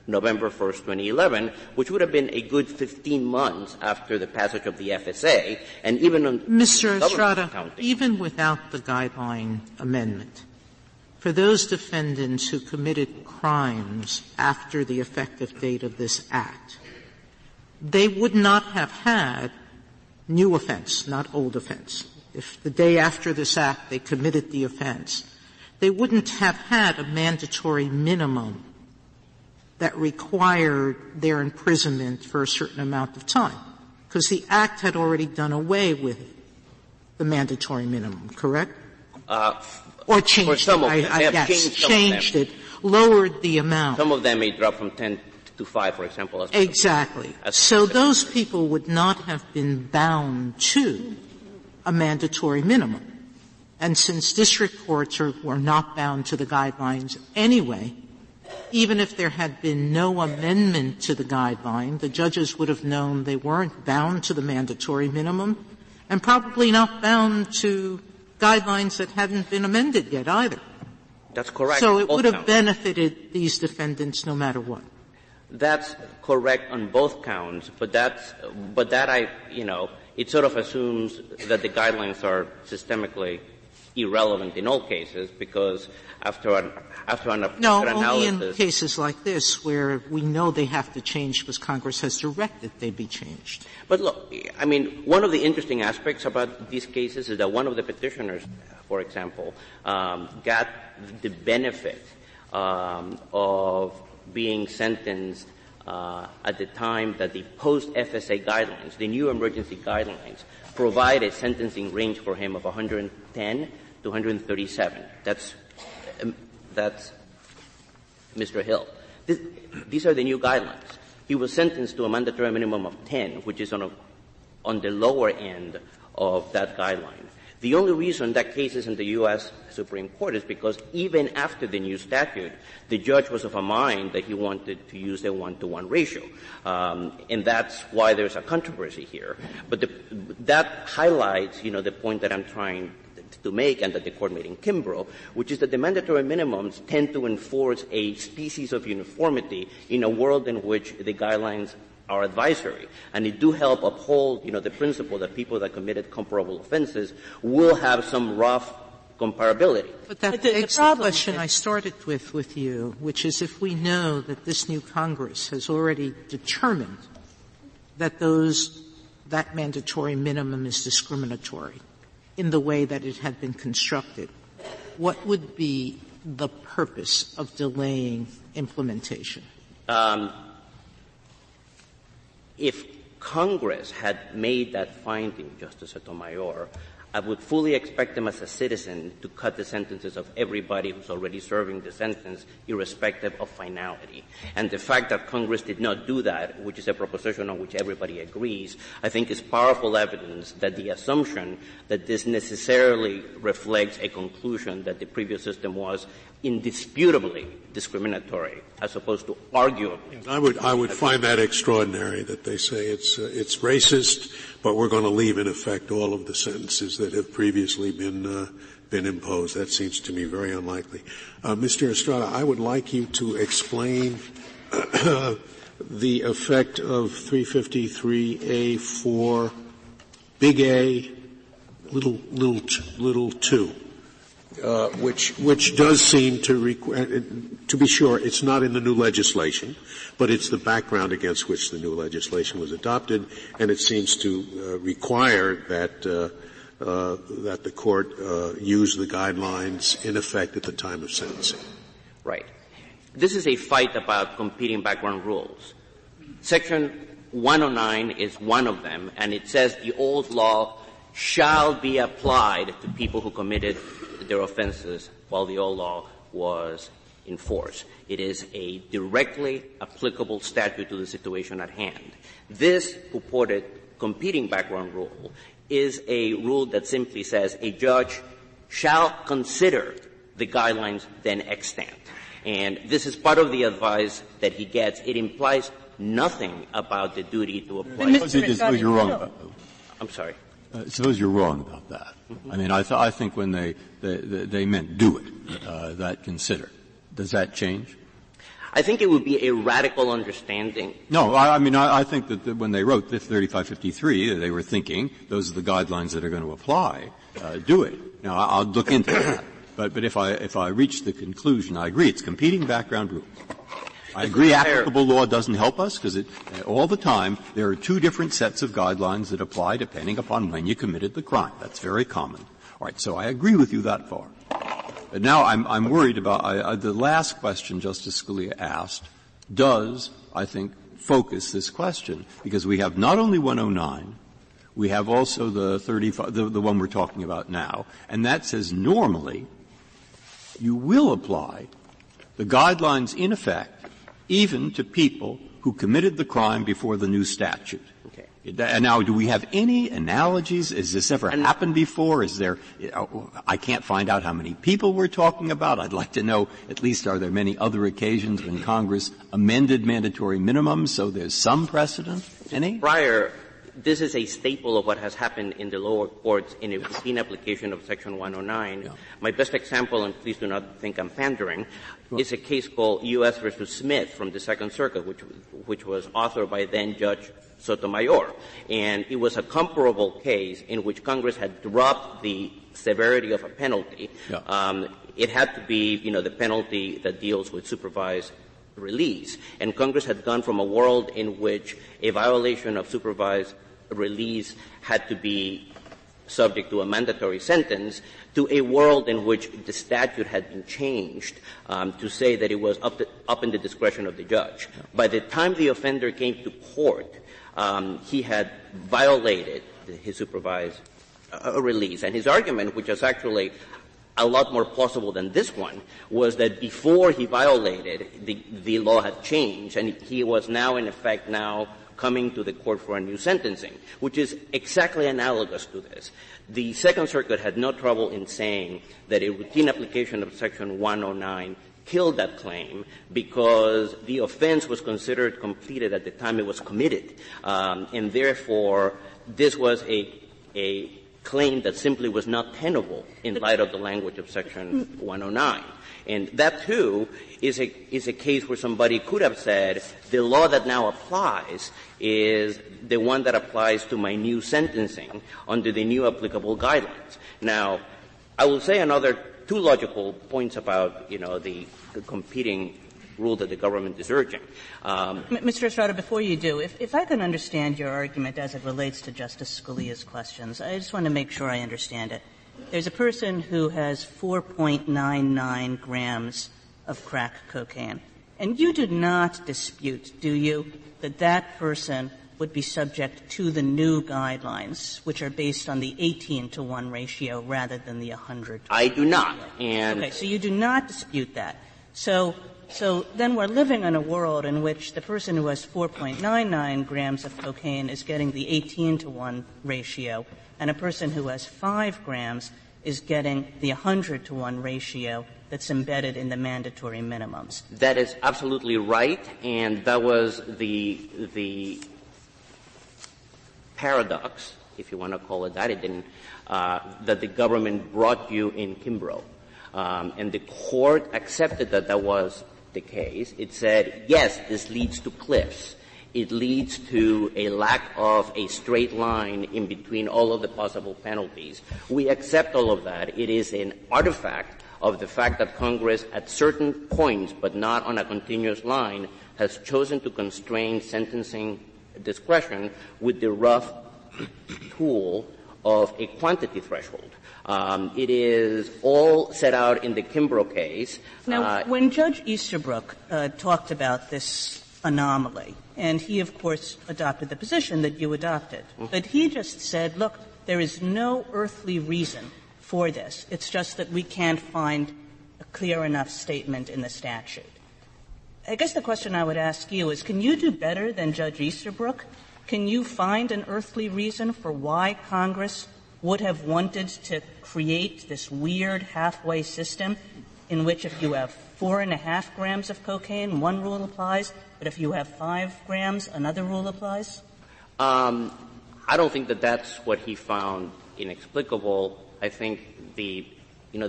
November 1st, 2011, which would have been a good 15 months after the passage of the FSA, and even on Mr. Estrada, even without the guideline amendment, for those defendants who committed crimes after the effective date of this Act, they would not have had new offense, not old offense. If the day after this Act they committed the offense, they wouldn't have had a mandatory minimum that required their imprisonment for a certain amount of time, because the Act had already done away with the mandatory minimum, correct? Or changed it, I guess. Changed it, lowered the amount. Some of them may drop from 10 to 5, for example. Exactly. So those people would not have been bound to a mandatory minimum. And since district courts were not bound to the guidelines anyway, even if there had been no amendment to the guideline, the judges would have known they weren't bound to the mandatory minimum and probably not bound to guidelines that hadn't been amended yet either. That's correct. So it would have benefited these defendants no matter what. That's correct on both counts, but that it sort of assumes that the guidelines are systemically irrelevant in all cases, because after an analysis. Only in cases like this where we know they have to change because Congress has directed they be changed. But look, I mean, one of the interesting aspects about these cases is that one of the petitioners, for example, got the benefit of being sentenced at the time that the post-FSA guidelines, the new emergency guidelines, provide a sentencing range for him of 110 to 137. That's Mr. Hill. These are the new guidelines. He was sentenced to a mandatory minimum of 10, which is on the lower end of that guideline. The only reason that case is in the U.S. Supreme Court is because even after the new statute, the judge was of a mind that he wanted to use a 1-to-1 ratio. And that's why there's a controversy here. But that highlights, the point that I'm trying to make and that the Court made in Kimbrough, which is that the mandatory minimums tend to enforce a species of uniformity in a world in which the guidelines are advisory. And it do help uphold, the principle that people that committed comparable offenses will have some rough comparability. But that begs the question I started with you, which is if we know that this new Congress has already determined that that mandatory minimum is discriminatory in the way that it had been constructed, what would be the purpose of delaying implementation? If Congress had made that finding, Justice Sotomayor, I would fully expect them as a citizen to cut the sentences of everybody who's already serving the sentence, irrespective of finality. And the fact that Congress did not do that, which is a proposition on which everybody agrees, I think is powerful evidence that the assumption that this necessarily reflects a conclusion that the previous system was indisputably discriminatory, as opposed to arguably. I would find that extraordinary that they say it's racist, but we're going to leave in effect all of the sentences that have previously been imposed. That seems to me very unlikely. Mr. Estrada, I would like you to explain the effect of 353A4 big A little 2. Which does seem to be sure it's not in the new legislation, but it's the background against which the new legislation was adopted, and it seems to require that the court use the guidelines in effect at the time of sentencing. Right. This is a fight about competing background rules. Section 109 is one of them, and it says the old law shall be applied to people who committed their offenses while the old law was in force. It is a directly applicable statute to the situation at hand. This purported competing background rule is a rule that simply says a judge shall consider the guidelines then extant. And this is part of the advice that he gets. It implies nothing about the duty to apply. Suppose you're wrong. I'm sorry. Suppose you're wrong about that. Mm-hmm. I mean, I think when they meant do it, that consider. Does that change? I think it would be a radical understanding. No, I think that when they wrote 3553, they were thinking those are the guidelines that are going to apply. Do it. Now, I'll look into that. But if I reach the conclusion, I agree, it's competing background rules. I agree applicable law doesn't help us because all the time there are two different sets of guidelines that apply depending upon when you committed the crime. That's very common. All right, so I agree with you that far. But now I'm worried about the last question Justice Scalia asked does, I think, focus this question because we have not only 109, we have also the 35, the one we're talking about now, and that says normally you will apply the guidelines in effect even to people who committed the crime before the new statute. Okay. And now, do we have any analogies? Has this ever happened before? Is there, I can't find out how many people we're talking about. I'd like to know, at least, are there many other occasions when Congress amended mandatory minimums so there's some precedent? Any? Prior, this is a staple of what has happened in the lower courts in a routine application of Section 109. Yeah. My best example, and please do not think I'm pandering, is a case called U.S. versus Smith from the Second Circuit, which was authored by then Judge Sotomayor. And it was a comparable case in which Congress had dropped the severity of a penalty. Yeah. It had to be, the penalty that deals with supervised release. And Congress had gone from a world in which a violation of supervised release had to be subject to a mandatory sentence to a world in which the statute had been changed to say that it was up in the discretion of the judge. By the time the offender came to court, he had violated his supervised release. And his argument, which is actually a lot more plausible than this one, was that before he violated, the law had changed, and he was now, in effect, coming to the court for a new sentencing, which is exactly analogous to this. The Second Circuit had no trouble in saying that a routine application of Section 109 killed that claim because the offense was considered completed at the time it was committed. And therefore, this was a claim that simply was not tenable in light of the language of Section 109. And that, too, is a case where somebody could have said, the law that now applies is the one that applies to my new sentencing under the new applicable guidelines. Now, I will say another two logical points about, the competing rule that the government is urging. Mr. Estrada, before you do, if I can understand your argument as it relates to Justice Scalia's questions, I just want to make sure I understand it. there's a person who has 4.99 grams of crack cocaine. And you do not dispute, do you, that that person would be subject to the new guidelines, which are based on the 18-to-1 ratio rather than the 100. I do not. And okay, so you do not dispute that. So then we're living in a world in which the person who has 4.99 grams of cocaine is getting the 18-to-1 ratio, and a person who has 5 grams is getting the 100-to-1 ratio that's embedded in the mandatory minimums. That is absolutely right, and that was the paradox, if you want to call it that. It didn't that the government brought you in Kimbrough, and the court accepted that that was the case. It said, yes, this leads to cliffs. It leads to a lack of a straight line in between all of the possible penalties. We accept all of that. It is an artifact of the fact that Congress, at certain points, but not on a continuous line, has chosen to constrain sentencing discretion with the rough tool of a quantity threshold. It is all set out in the Kimbrough case. Now, when Judge Easterbrook talked about this anomaly, and he, of course, adopted the position that you adopted, but he just said, look, there is no earthly reason for this. It's just that we can't find a clear enough statement in the statute. I guess the question I would ask you is, can you do better than Judge Easterbrook? Can you find an earthly reason for why Congress would have wanted to create this weird halfway system in which if you have 4.5 grams of cocaine, one rule applies, but if you have 5 grams, another rule applies? I don't think that that's what he found inexplicable. I think the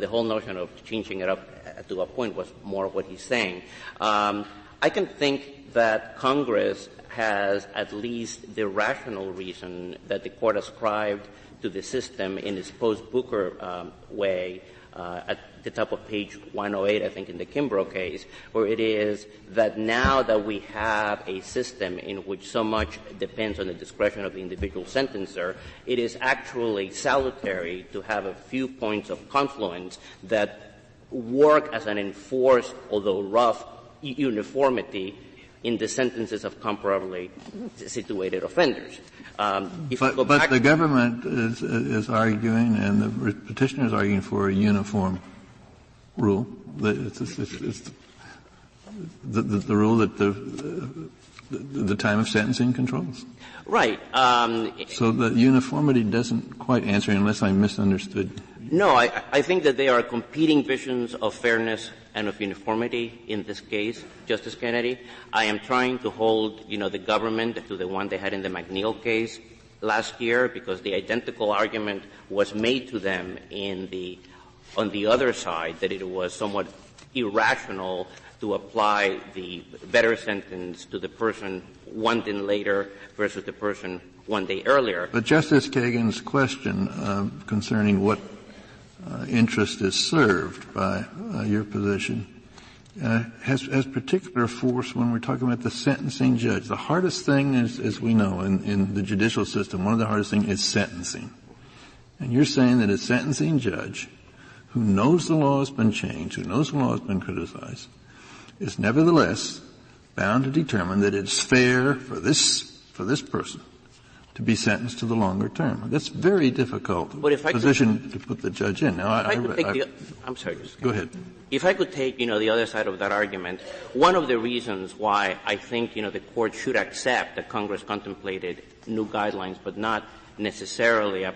whole notion of changing it up to a point was more what he's saying. I can think that Congress has at least the rational reason that the court ascribed to the system in its post-Booker way at the top of page 108, I think, in the Kimbrough case, where it is that now that we have a system in which so much depends on the discretion of the individual sentencer, it is actually salutary to have a few points of confluence that work as an enforced, although rough, uniformity in the sentences of comparably situated offenders. But the government is arguing, and the petitioner is arguing for a uniform rule. It's the rule that the time of sentencing controls. Right. So the uniformity doesn't quite answer unless I misunderstood. No, I think that they are competing visions of fairness and of uniformity in this case, Justice Kennedy. I am trying to hold, the government to the one they had in the McNeil case last year, because the identical argument was made to them on the other side, that it was somewhat irrational to apply the better sentence to the person one day later versus the person one day earlier. But Justice Kagan's question concerning what interest is served by your position has particular force when we're talking about the sentencing judge. The hardest thing is, as we know, in the judicial system, one of the hardest things is sentencing. And you're saying that a sentencing judge who knows the law has been changed, who knows the law has been criticized, is nevertheless bound to determine that it's fair for this person to be sentenced to the longer term. That's very difficult position to put the judge in. Now, I'm sorry. Go ahead. If I could take, the other side of that argument, one of the reasons why I think, the court should accept that Congress contemplated new guidelines, but not necessarily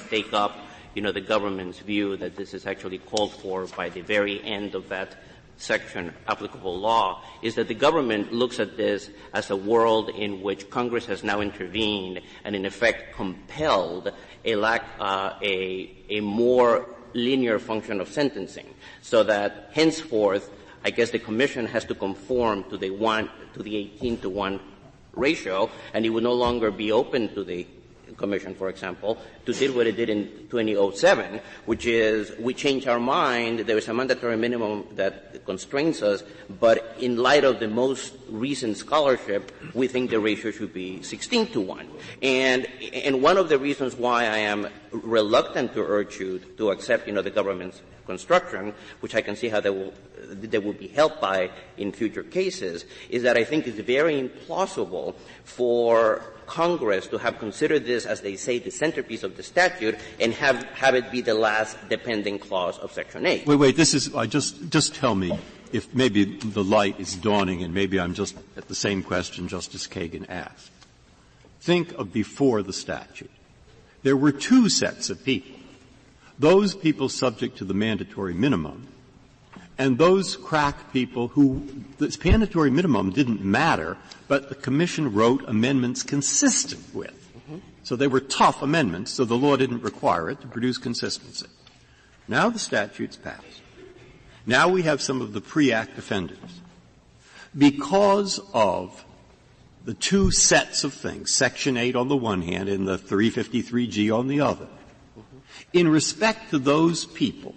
take up, the government's view that this is actually called for by the very end of that section applicable law, is that the government looks at this as a world in which Congress has now intervened and in effect compelled a more linear function of sentencing, so that henceforth, I guess the Commission has to conform to the 18-to-1 ratio, and it would no longer be open to the Commission, for example, to did what it did in 2007, which is we change our mind. There is a mandatory minimum that constrains us, but in light of the most recent scholarship, we think the ratio should be 16-1. And one of the reasons why I am reluctant to urge you to accept, the government's construction, which I can see how they will be helped by in future cases, is that I think it's very implausible for Congress to have considered this, as they say, the centerpiece of the statute and have it be the last dependent clause of Section 8. Wait, this is, just tell me if maybe the light is dawning and maybe I'm just at the same question Justice Kagan asked. Think of before the statute. There were two sets of people. Those people subject to the mandatory minimum and those crack people who the mandatory minimum didn't matter, but the Commission wrote amendments consistent with. Mm-hmm. So they were tough amendments, so the law didn't require it to produce consistency. Now the statute's passed. Now we have some of the pre-act offenders. Because of the two sets of things, Section 8 on the one hand and the 353G on the other, in respect to those people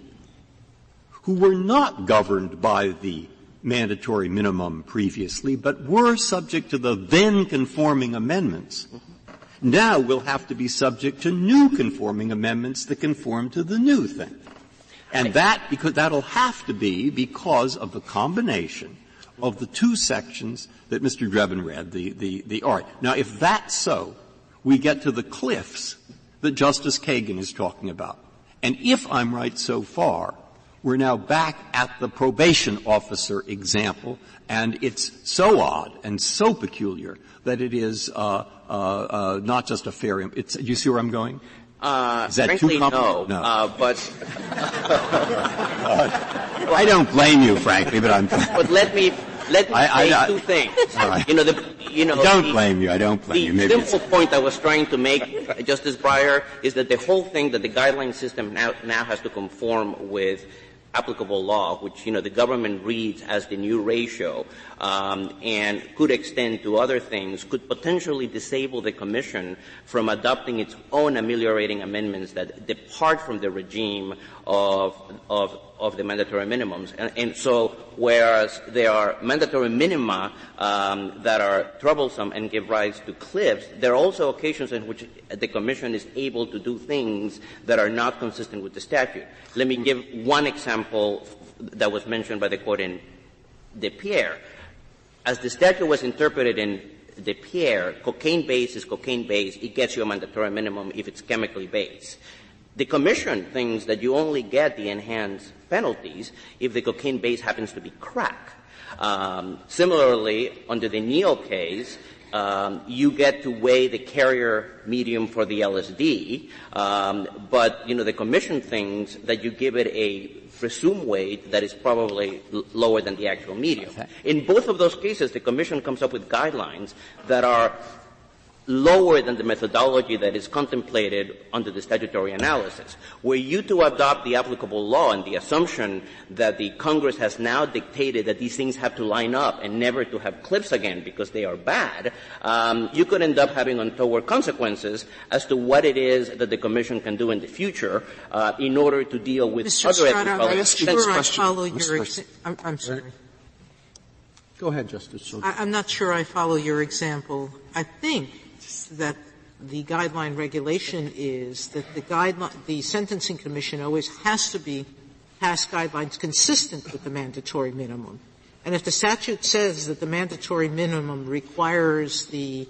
who were not governed by the mandatory minimum previously, but were subject to the then conforming amendments, now will have to be subject to new conforming amendments that conform to the new thing. And that'll have to be because of the combination of the two sections that Mr. Drebin read, all right. Now, if that's so, we get to the cliffs that Justice Kagan is talking about. And if I'm right so far, we're now back at the probation officer example, and it's so odd and so peculiar that it is not just a fair. Do you see where I'm going? Is that frankly, too complicated? No. But I don't blame you, frankly, but I'm. But let me say two things. All right. I don't blame you. I don't blame you. Maybe the simple point I was trying to make, Justice Breyer, is that the whole thing that the guideline system now has to conform with applicable law, which, the government reads as the new ratio, and could extend to other things, could potentially disable the Commission from adopting its own ameliorating amendments that depart from the regime of the mandatory minimums. And so, whereas there are mandatory minima that are troublesome and give rise to cliffs, there are also occasions in which the Commission is able to do things that are not consistent with the statute. Let me give one example that was mentioned by the Court in DePierre. As the statute was interpreted in DePierre, cocaine base is cocaine base. It gets you a mandatory minimum if it's chemically based. The Commission thinks that you only get the enhanced penalties if the cocaine base happens to be crack. Similarly, under the Neal case, you get to weigh the carrier medium for the LSD, but, the Commission thinks that you give it a presumed weight that is probably lower than the actual medium. In both of those cases, the Commission comes up with guidelines that are lower than the methodology that is contemplated under the statutory analysis. Were you to adopt the applicable law and the assumption that the Congress has now dictated that these things have to line up and never to have cliffs again because they are bad, you could end up having untoward consequences as to what it is that the Commission can do in the future in order to deal with Mr. other I'm sorry. Go ahead, Justice. I'm not sure I follow your example. I think that the guideline regulation is that the Sentencing Commission always has to pass guidelines consistent with the mandatory minimum. And if the statute says that the mandatory minimum requires the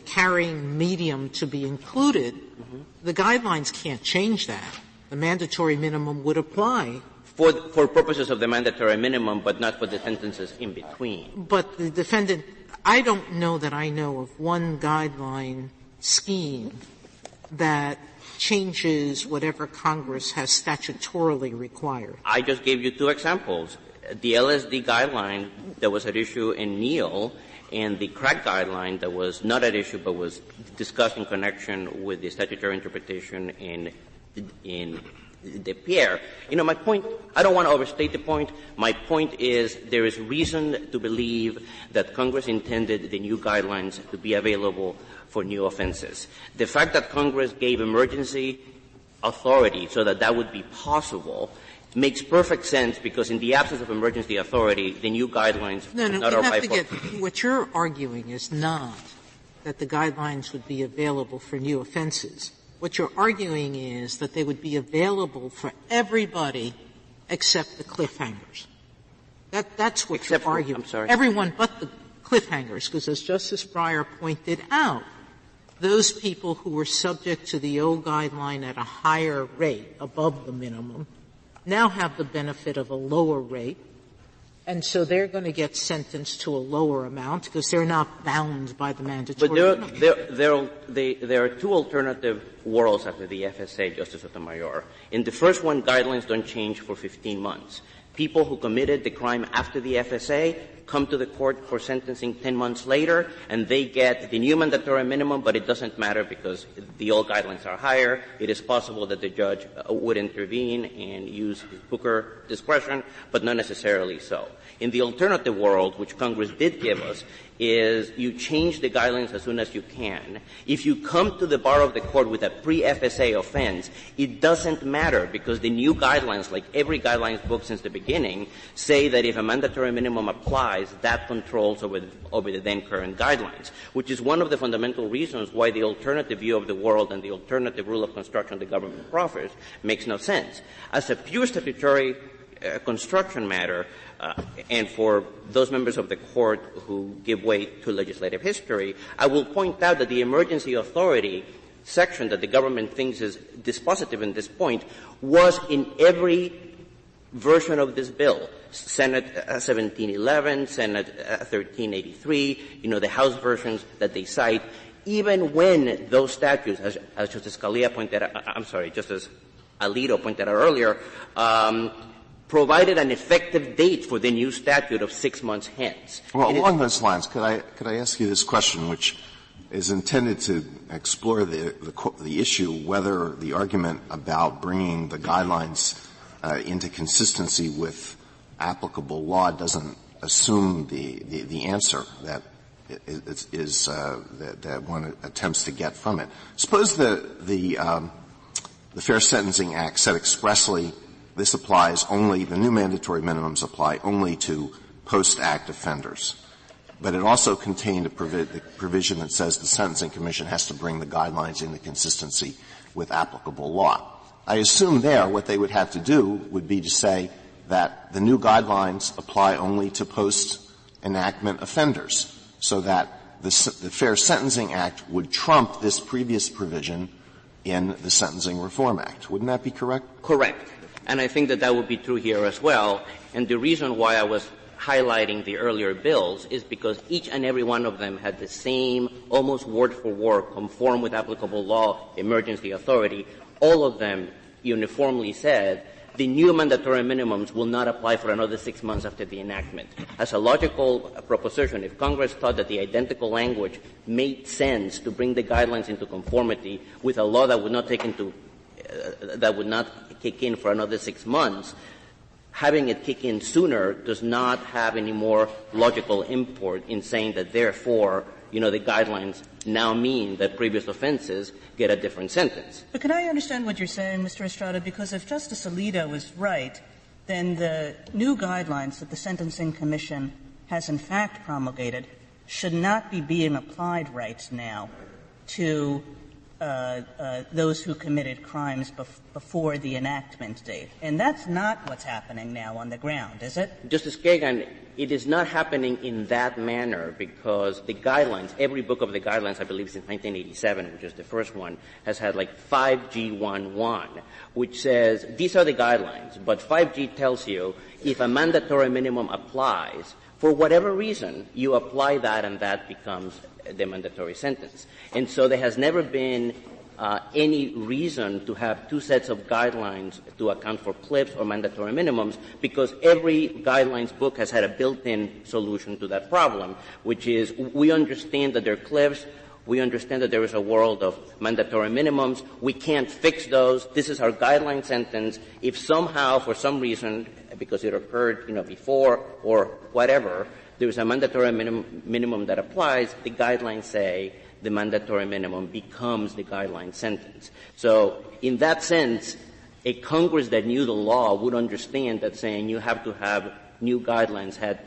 carrying medium to be included, the guidelines can't change that. The mandatory minimum would apply. For purposes of the mandatory minimum, but not for the sentences in between. But the defendant, I don't know that I know of one guideline scheme that changes whatever Congress has statutorily required. I just gave you two examples. The LSD guideline that was at issue in Neal and the crack guideline that was not at issue but was discussed in connection with the statutory interpretation in Pierre. My point, I don't want to overstate the point. My point is there is reason to believe that Congress intended the new guidelines to be available for new offenses. The fact that Congress gave emergency authority so that would be possible makes perfect sense because in the absence of emergency authority, the new guidelines not apply what you're arguing is not that the guidelines would be available for new offenses. What you're arguing is that they would be available for everybody except the cliffhangers. That's what you're arguing. I'm sorry. Everyone but the cliffhangers, because as Justice Breyer pointed out, those people who were subject to the old guideline at a higher rate, above the minimum, now have the benefit of a lower rate, and so they're going to get sentenced to a lower amount because they're not bound by the mandatory minimum. But there are two alternative worlds after the FSA, Justice Sotomayor. In the first one, guidelines don't change for 15 months. People who committed the crime after the FSA come to the court for sentencing 10 months later, and they get the new mandatory minimum, but it doesn't matter because the old guidelines are higher. It is possible that the judge would intervene and use his Booker discretion, but not necessarily so. In the alternative world, which Congress did give us, is you change the guidelines as soon as you can. If you come to the bar of the court with a pre-FSA offense, it doesn't matter because the new guidelines, like every guidelines book since the beginning, say that if a mandatory minimum applies, that controls over the then current guidelines, which is one of the fundamental reasons why the alternative view of the world and the alternative rule of construction the government proffers makes no sense. As a pure statutory construction matter, and for those members of the court who give weight to legislative history, I will point out that the emergency authority section that the government thinks is dispositive in this point was in every version of this bill. Senate 1711, Senate 1383, the House versions that they cite, even when those statutes, as Justice Scalia pointed out, Justice Alito pointed out earlier, provided an effective date for the new statute of 6 months hence. Well, along those lines, could I ask you this question, which is intended to explore the issue whether the argument about bringing the guidelines into consistency with applicable law doesn't assume the answer that that one attempts to get from it. Suppose the Fair Sentencing Act said expressly this applies only, the new mandatory minimums apply only to post-act offenders. But it also contained a provision that says the Sentencing Commission has to bring the guidelines into consistency with applicable law. I assume there what they would have to do would be to say that the new guidelines apply only to post-enactment offenders, so that the Fair Sentencing Act would trump this previous provision in the Sentencing Reform Act. Wouldn't that be correct? Correct. And I think that would be true here as well. And the reason why I was highlighting the earlier bills is because each and every one of them had the same, almost word for word, conform with applicable law, emergency authority. All of them uniformly said the new mandatory minimums will not apply for another 6 months after the enactment. As a logical proposition, if Congress thought that the identical language made sense to bring the guidelines into conformity with a law that would not kick in for another 6 months, having it kick in sooner does not have any more logical import in saying that therefore, the guidelines now mean that previous offenses get a different sentence. But can I understand what you're saying, Mr. Estrada? Because if Justice Alito is right, then the new guidelines that the Sentencing Commission has in fact promulgated should not be being applied right now to those who committed crimes before the enactment date. And that's not what's happening now on the ground, is it? Justice Kagan, it is not happening in that manner because the guidelines, every book of the guidelines, I believe since 1987, which is the first one, has had like 5G11, which says these are the guidelines, but 5G tells you if a mandatory minimum applies, for whatever reason, you apply that and that becomes the mandatory sentence. And so there has never been any reason to have two sets of guidelines to account for cliffs or mandatory minimums because every guidelines book has had a built-in solution to that problem, which is we understand that there are cliffs We understand that there is a world of mandatory minimums. We can't fix those. This is our guideline sentence. If somehow, for some reason, because it occurred, before or whatever, there is a mandatory minimum that applies, the guidelines say the mandatory minimum becomes the guideline sentence. So in that sense, a Congress that knew the law would understand that saying you have to have new guidelines had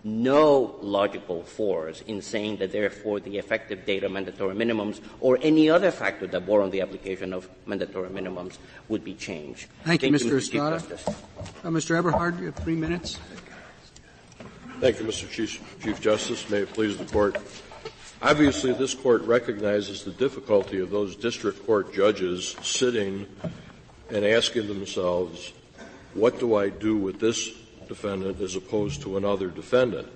no logical force in saying that therefore the effective date of mandatory minimums or any other factor that bore on the application of mandatory minimums would be changed. Thank you, Mr. Estrada. Mr. Eberhard, you have 3 minutes. Thank you, Mr. Chief Justice. May it please the Court. Obviously, this Court recognizes the difficulty of those district court judges sitting and asking themselves, what do I do with this defendant as opposed to another defendant?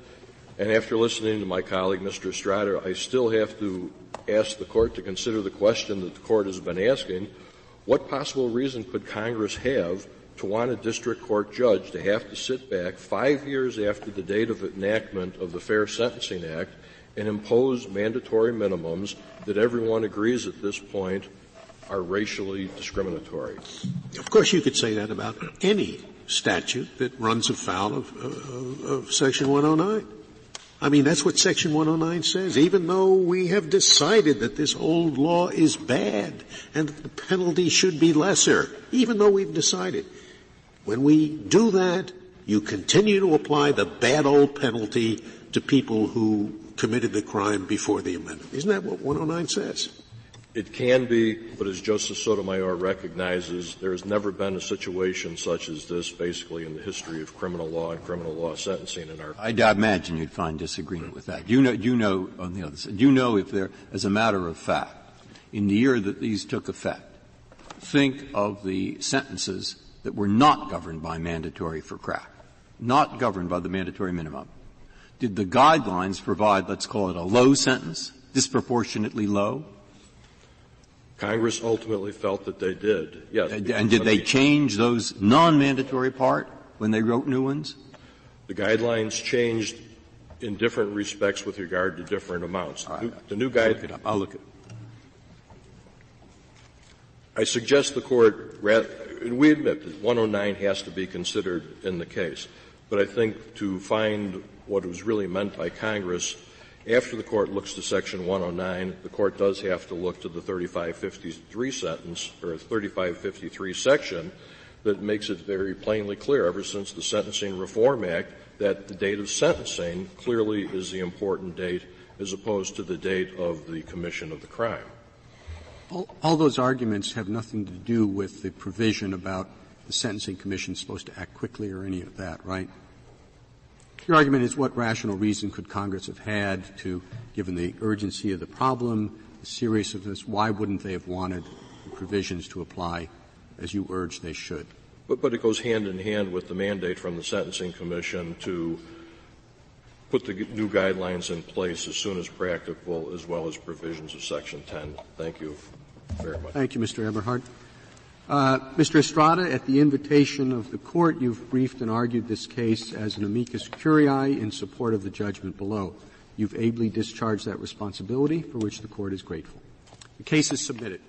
And after listening to my colleague, Mr. Estrada, I still have to ask the Court to consider the question that the Court has been asking. What possible reason could Congress have to want a district court judge to have to sit back 5 years after the date of enactment of the Fair Sentencing Act and impose mandatory minimums that everyone agrees at this point are racially discriminatory? Of course you could say that about any statute that runs afoul of Section 109. I mean, that's what Section 109 says. Even though we have decided that this old law is bad and that the penalty should be lesser, even though we've decided, when we do that, you continue to apply the bad old penalty to people who committed the crime before the amendment. Isn't that what 109 says? It can be, but as Justice Sotomayor recognizes, there has never been a situation such as this basically in the history of criminal law and criminal law sentencing in our I imagine you'd find disagreement with that. You know on the other side, if there, as a matter of fact, in the year that these took effect, think of the sentences that were not governed by mandatory for crack, not governed by the mandatory minimum. Did the guidelines provide, let's call it a low sentence, disproportionately low? Congress ultimately felt that they did, yes. And did they change those non-mandatory part when they wrote new ones? The guidelines changed in different respects with regard to different amounts. The new guide. I'll look it up. I suggest the Court, and we admit that 109 has to be considered in the case, but I think to find what was really meant by Congress, after the Court looks to Section 109, the Court does have to look to the 3553 sentence, or 3553 section, that makes it very plainly clear, ever since the Sentencing Reform Act, that the date of sentencing clearly is the important date as opposed to the date of the commission of the crime. All those arguments have nothing to do with the provision about the Sentencing Commission supposed to act quickly or any of that, right? Your argument is what rational reason could Congress have had to, given the urgency of the problem, the seriousness, why wouldn't they have wanted the provisions to apply as you urge they should? But it goes hand in hand with the mandate from the Sentencing Commission to put the new guidelines in place as soon as practicable, as well as provisions of Section 10. Thank you very much. Thank you, Mr. Eberhard. Mr. Estrada, at the invitation of the Court, you've briefed and argued this case as an amicus curiae in support of the judgment below. You've ably discharged that responsibility, for which the Court is grateful. The case is submitted.